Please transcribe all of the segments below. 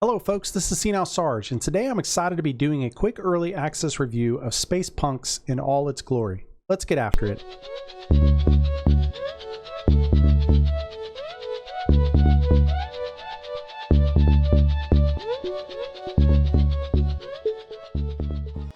Hello folks, this is Senile Sarge, and today I'm excited to be doing a quick early access review of Space Punks in all its glory. Let's get after it.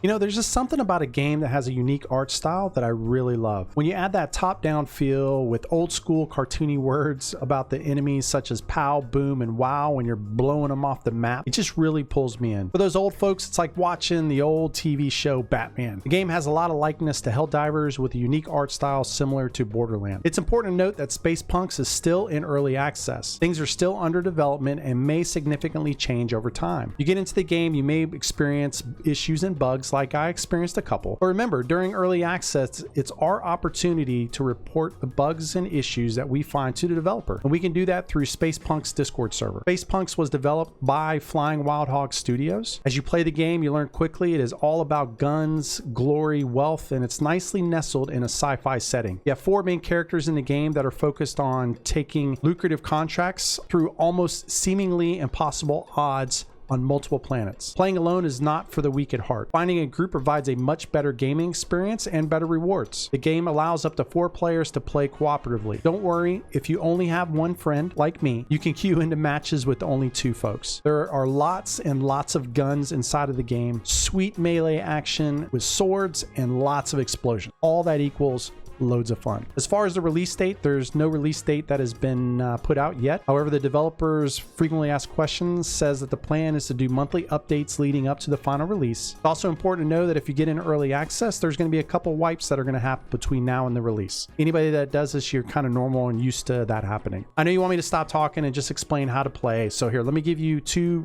You know, there's just something about a game that has a unique art style that I really love. When you add that top-down feel with old-school cartoony words about the enemies such as pow, boom, and wow when you're blowing them off the map, it just really pulls me in. For those old folks, it's like watching the old TV show Batman. The game has a lot of likeness to Helldivers with a unique art style similar to Borderlands. It's important to note that Space Punks is still in early access. Things are still under development and may significantly change over time. You get into the game, you may experience issues and bugs like I experienced a couple. But remember, during early access, it's our opportunity to report the bugs and issues that we find to the developer. And we can do that through Space Punk's Discord server. Space Punks was developed by Flying Wild Hog Studios. As you play the game, you learn quickly it is all about guns, glory, wealth, and it's nicely nestled in a sci-fi setting. You have 4 main characters in the game that are focused on taking lucrative contracts through almost seemingly impossible odds on multiple planets. Playing alone is not for the weak at heart. Finding a group provides a much better gaming experience and better rewards. The game allows up to 4 players to play cooperatively. Don't worry, if you only have one friend, like me, you can queue into matches with only 2 folks. There are lots and lots of guns inside of the game, sweet melee action with swords, and lots of explosions. All that equals loads of fun. As far as the release date, there's no release date that has been put out yet. However, the developers frequently asked questions says that the plan is to do monthly updates leading up to the final release. It's also important to know that if you get in early access, there's going to be a couple wipes that are going to happen between now and the release. Anybody that does this, you're kind of normal and used to that happening. I know you want me to stop talking and just explain how to play. So here, let me give you two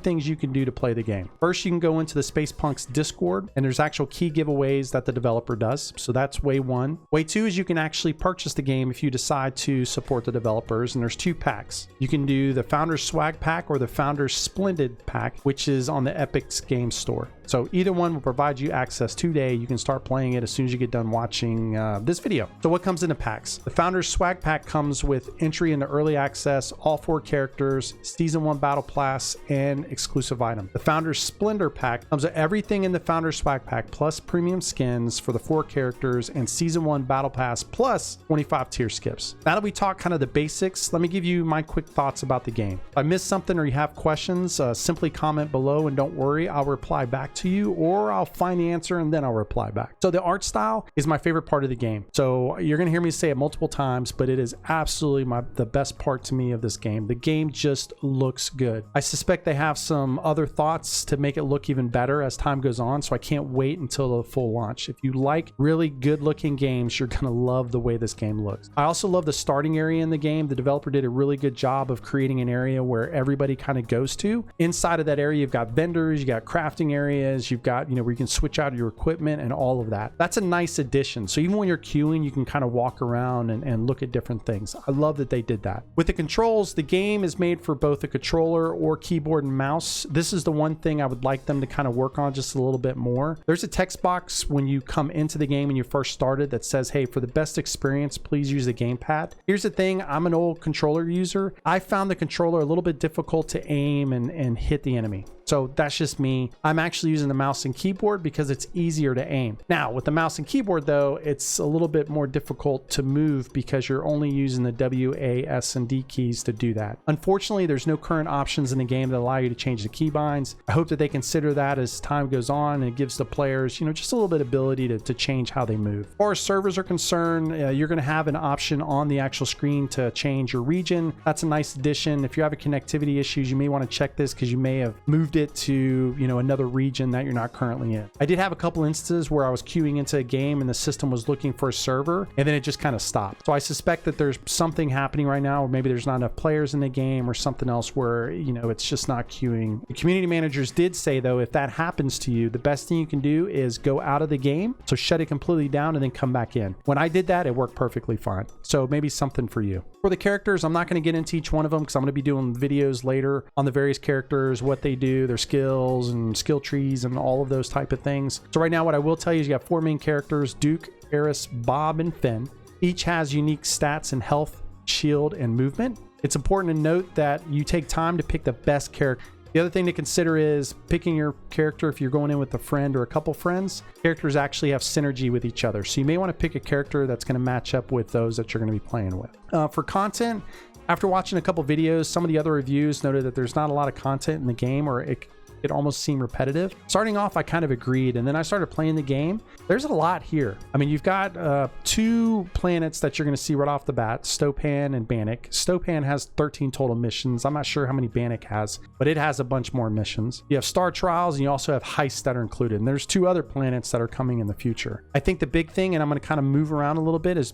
things you can do to play the game. First, you can go into the Space Punks Discord, and there's actual key giveaways that the developer does. So that's way 1. Way 2 is you can actually purchase the game if you decide to support the developers, and there's 2 packs. You can do the Founders Swag Pack or the Founders Splendid Pack, which is on the Epic's game store. So either one will provide you access today. You can start playing it as soon as you get done watching this video. So what comes in the packs? The Founders Swag Pack comes with entry into early access, all 4 characters, Season 1 Battle Pass, and exclusive item. The Founders Splendor Pack comes with everything in the Founders Swag Pack, plus premium skins for the 4 characters and Season 1 Battle Pass, plus 25 tier skips. Now that we talk kind of the basics, let me give you my quick thoughts about the game. If I missed something or you have questions, simply comment below and don't worry, I'll reply back to you, or I'll find the answer and then I'll reply back. So the art style is my favorite part of the game. So you're going to hear me say it multiple times, but it is absolutely the best part to me of this game. The game just looks good. I suspect they have some other thoughts to make it look even better as time goes on, so I can't wait until the full launch. If you like really good looking games, you're going to love the way this game looks. I also love the starting area in the game. The developer did a really good job of creating an area where everybody kind of goes to. Inside of that area, you've got vendors, you got crafting areas, you've got, where you can switch out your equipment and all of that. That's a nice addition. So even when you're queuing, you can kind of walk around and look at different things. I love that they did that. With the controls, the game is made for both a controller or keyboard and mouse. This is the one thing I would like them to kind of work on just a little bit more. There's a text box when you come into the game and you first started that says, hey, for the best experience, please use the gamepad. Here's the thing, I'm an old controller user. I found the controller a little bit difficult to aim and hit the enemy. So that's just me. I'm actually using the mouse and keyboard because it's easier to aim. Now with the mouse and keyboard though, it's a little bit more difficult to move because you're only using the W, A, S, and D keys to do that. Unfortunately, there's no current options in the game that allow you to change the keybinds. I hope that they consider that as time goes on and it gives the players, just a little bit of ability to change how they move. As far as servers are concerned, you're going to have an option on the actual screen to change your region. That's a nice addition. If you're having connectivity issues, you may want to check this because you may have moved it to another region that you're not currently in. I did have a couple instances where I was queuing into a game and the system was looking for a server and then it just kind of stopped. So I suspect that there's something happening right now, or maybe there's not enough players in the game or something else where it's just not queuing. The community managers did say though, if that happens to you, the best thing you can do is go out of the game, so shut it completely down and then come back in. When I did that, it worked perfectly fine. So maybe something for you. For the characters, I'm not going to get into each one of them because I'm going to be doing videos later on the various characters, what they do, their skills and skill trees and all of those type of things. So right now what I will tell you is you got 4 main characters, Duke, Eris, Bob, and Finn. Each has unique stats in health, shield, and movement. It's important to note that you take time to pick the best character. The other thing to consider is picking your character. If you're going in with a friend or a couple friends, characters actually have synergy with each other. So you may want to pick a character that's going to match up with those that you're going to be playing with. For content, after watching a couple videos, some of the other reviews noted that there's not a lot of content in the game, or it almost seemed repetitive. Starting off, I kind of agreed, and then I started playing the game. There's a lot here. I mean, you've got 2 planets that you're going to see right off the bat, Stopan and Bannock. Stopan has 13 total missions. I'm not sure how many Bannock has, but it has a bunch more missions. You have Star Trials, and you also have heists that are included. And there's 2 other planets that are coming in the future. I think the big thing, and I'm going to kind of move around a little bit, is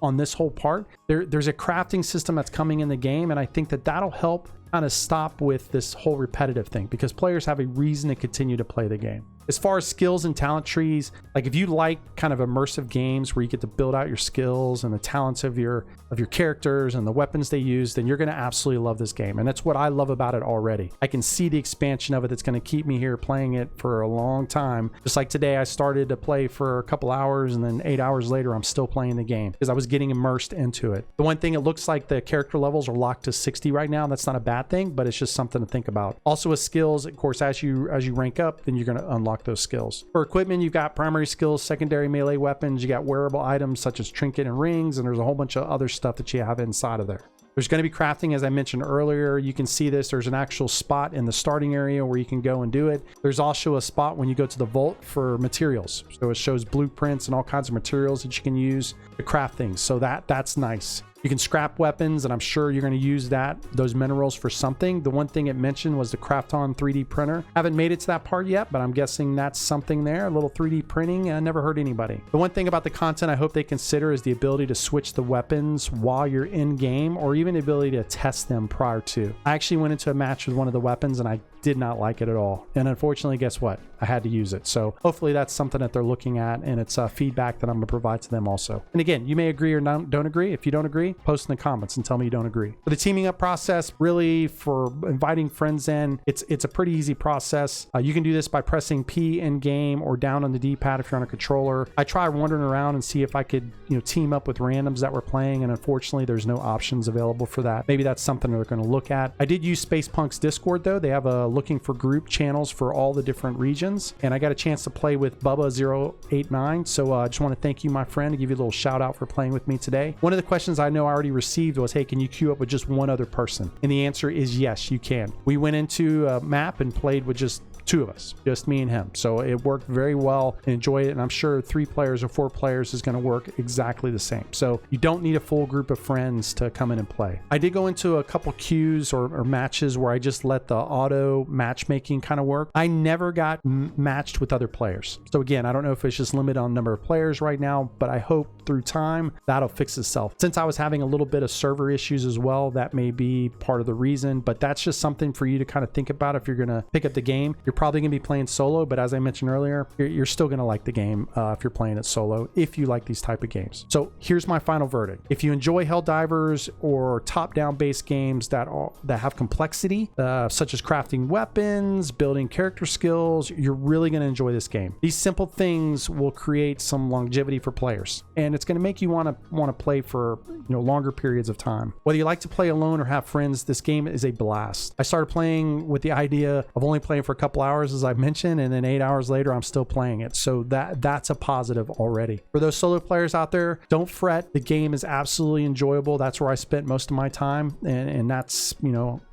on this whole part, there's a crafting system that's coming in the game, and I think that that'll help kind of stop with this whole repetitive thing, because players have a reason to continue to play the game. As far as skills and talent trees, like if you like kind of immersive games where you get to build out your skills and the talents of your characters and the weapons they use, then you're going to absolutely love this game. And that's what I love about it already. I can see the expansion of it that's going to keep me here playing it for a long time. Just like today, I started to play for a couple hours, and then 8 hours later, I'm still playing the game because I was getting immersed into it. The one thing, it looks like the character levels are locked to 60 right now. That's not a bad thing, but it's just something to think about. Also with skills, of course, as you rank up, then you're going to unlock those skills. For equipment, you've got primary skills, secondary melee weapons, you got wearable items such as trinket and rings, and there's a whole bunch of other stuff that you have inside of there. There's going to be crafting, as I mentioned earlier. You can see this. There's an actual spot in the starting area where you can go and do it. There's also a spot when you go to the vault for materials. So it shows blueprints and all kinds of materials that you can use to craft things. So that's nice. You can scrap weapons, and I'm sure you're going to use those minerals for something. The one thing it mentioned was the Crafton 3D printer. Haven't made it to that part yet, but I'm guessing that's something there. A little 3D printing. I never hurt anybody. The one thing about the content I hope they consider is the ability to switch the weapons while you're in game, or even the ability to test them prior to. I actually went into a match with one of the weapons, and I did not like it at all. And unfortunately, guess what? I had to use it. So hopefully that's something that they're looking at, and it's feedback that I'm going to provide to them also. And again, you may agree or don't agree. If you don't agree, post in the comments and tell me you don't agree. For the teaming up process, really for inviting friends in, it's a pretty easy process. You can do this by pressing P in game or down on the D-pad if you're on a controller. I tried wandering around and see if I could, team up with randoms that were playing, and unfortunately there's no options available for that. Maybe that's something they're going to look at. I did use Spacepunk's Discord though. They have a looking for group channels for all the different regions, and I got a chance to play with Bubba089. So I just want to thank you, my friend, to give you a little shout out for playing with me today. One of the questions I know I already received was, hey, can you queue up with just one other person? And the answer is yes, you can. We went into a map and played with just 2 of us, just me and him. So it worked very well and enjoyed it. And I'm sure 3 players or 4 players is going to work exactly the same. So you don't need a full group of friends to come in and play. I did go into a couple queues or matches where I just let the auto matchmaking kind of work. I never got matched with other players. So again, I don't know if it's just limited on number of players right now, but I hope through time that'll fix itself. Since I was having a little bit of server issues as well, that may be part of the reason, but that's just something for you to kind of think about if you're going to pick up the game. You're probably going to be playing solo, but as I mentioned earlier, you're still going to like the game if you're playing it solo, if you like these type of games. So here's my final verdict. If you enjoy Helldivers or top-down based games that have complexity, such as crafting weapons, building character skills, you're really going to enjoy this game. These simple things will create some longevity for players, and it's going to make you want to play for longer periods of time. Whether you like to play alone or have friends, this game is a blast. I started playing with the idea of only playing for a couple hours, as I mentioned, and then 8 hours later I'm still playing it. So that's a positive already. For those solo players out there, don't fret. The game is absolutely enjoyable. That's where I spent most of my time, and that's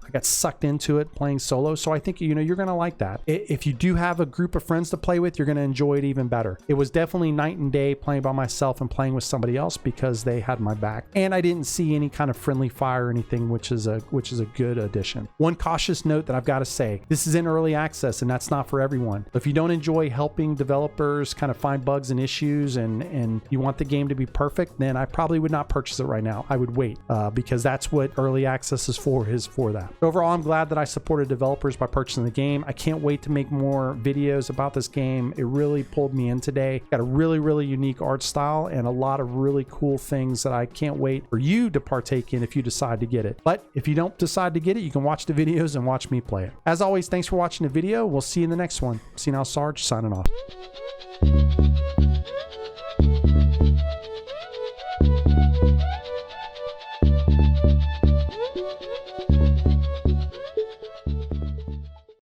I got sucked into it playing solo. So I think, you're going to like that. If you do have a group of friends to play with, you're going to enjoy it even better. It was definitely night and day playing by myself and playing with somebody else because they had my back. And I didn't see any kind of friendly fire or anything, which is a good addition. One cautious note that I've got to say, this is in early access and that's not for everyone. If you don't enjoy helping developers kind of find bugs and issues and you want the game to be perfect, then I probably would not purchase it right now. I would wait because that's what early access is for that. Overall, I'm glad that I supported developers by purchasing the game. I can't wait to make more videos about this game. It really pulled me in today. Got a really, really unique art style and a lot of really cool things that I can't wait for you to partake in if you decide to get it. But if you don't decide to get it, you can watch the videos and watch me play it. As always, thanks for watching the video. We'll see you in the next one. See you now, Sarge, signing off.